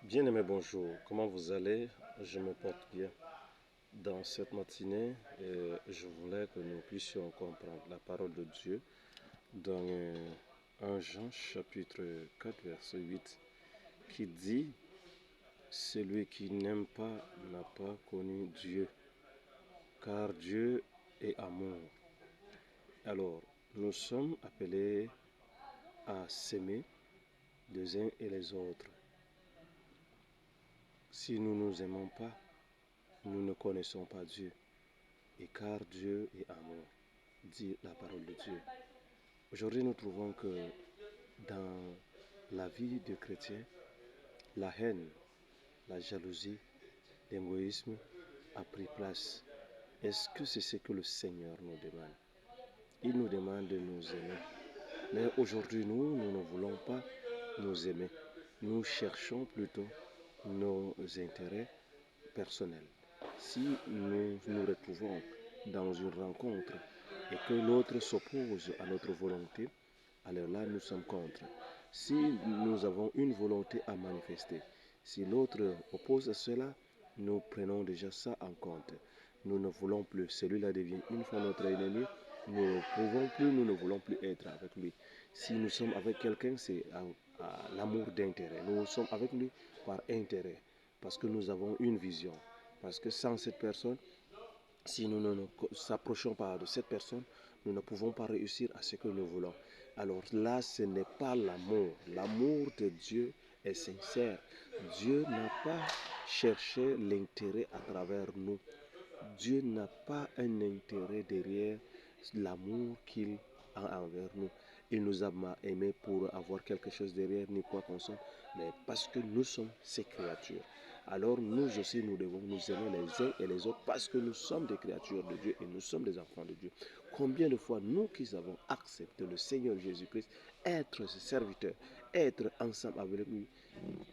Bien-aimé, bonjour. Comment vous allez? Je me porte bien. Dans cette matinée, je voulais que nous puissions comprendre la parole de Dieu dans 1 Jean chapitre 4 verset 8 qui dit: Celui qui n'aime pas n'a pas connu Dieu, car Dieu est amour. Alors, nous sommes appelés à s'aimer les uns et les autres. Si nous ne nous aimons pas, nous ne connaissons pas Dieu. Et car Dieu est amour, dit la parole de Dieu. Aujourd'hui, nous trouvons que dans la vie du chrétien, la haine, la jalousie, l'égoïsme a pris place. Est-ce que c'est ce que le Seigneur nous demande? Il nous demande de nous aimer. Mais aujourd'hui, nous ne voulons pas nous aimer. Nous cherchons plutôt nos intérêts personnels. Si nous nous retrouvons dans une rencontre et que l'autre s'oppose à notre volonté, alors là, nous sommes contre. Si nous avons une volonté à manifester, si l'autre oppose à cela, nous prenons déjà ça en compte. Nous ne voulons plus. Celui-là devient une fois notre ennemi. Nous ne pouvons plus, nous ne voulons plus être avec lui. Si nous sommes avec quelqu'un, c'est à l'amour d'intérêt. Nous sommes avec lui par intérêt, parce que nous avons une vision. Parce que sans cette personne, si nous ne nous approchons pas de cette personne, nous ne pouvons pas réussir à ce que nous voulons. Alors là, ce n'est pas l'amour. L'amour de Dieu est sincère. Dieu n'a pas cherché l'intérêt à travers nous. Dieu n'a pas un intérêt derrière l'amour qu'il a envers nous. Il nous a aimés pour avoir quelque chose derrière, ni quoi qu'on soit, mais parce que nous sommes ses créatures. Alors nous aussi, nous devons nous aimer les uns et les autres parce que nous sommes des créatures de Dieu et nous sommes des enfants de Dieu. Combien de fois nous qui avons accepté le Seigneur Jésus-Christ, être ses serviteurs, être ensemble avec lui,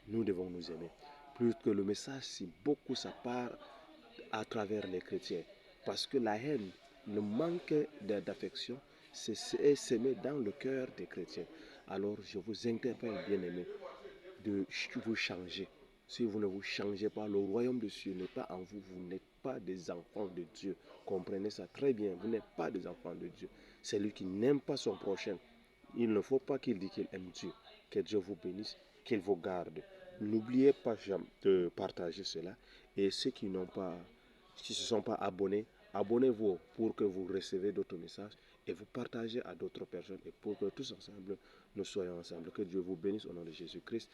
nous devons nous aimer. Plus que le message, si beaucoup ça part à travers les chrétiens. Parce que la haine, le manque d'affection, c'est s'aimer dans le cœur des chrétiens. Alors je vous interpelle, bien-aimés, de vous changer. Si vous ne vous changez pas, le royaume de Dieu n'est pas en vous. Vous n'êtes pas des enfants de Dieu. Comprenez ça très bien. Vous n'êtes pas des enfants de Dieu. C'est lui qui n'aime pas son prochain. Il ne faut pas qu'il dise qu'il aime Dieu. Que Dieu vous bénisse, qu'il vous garde. N'oubliez pas de partager cela. Et ceux qui n'ont pas, qui ne se sont pas abonnés, abonnez-vous pour que vous recevez d'autres messages et vous partagez à d'autres personnes et pour que tous ensemble, nous soyons ensemble. Que Dieu vous bénisse au nom de Jésus-Christ.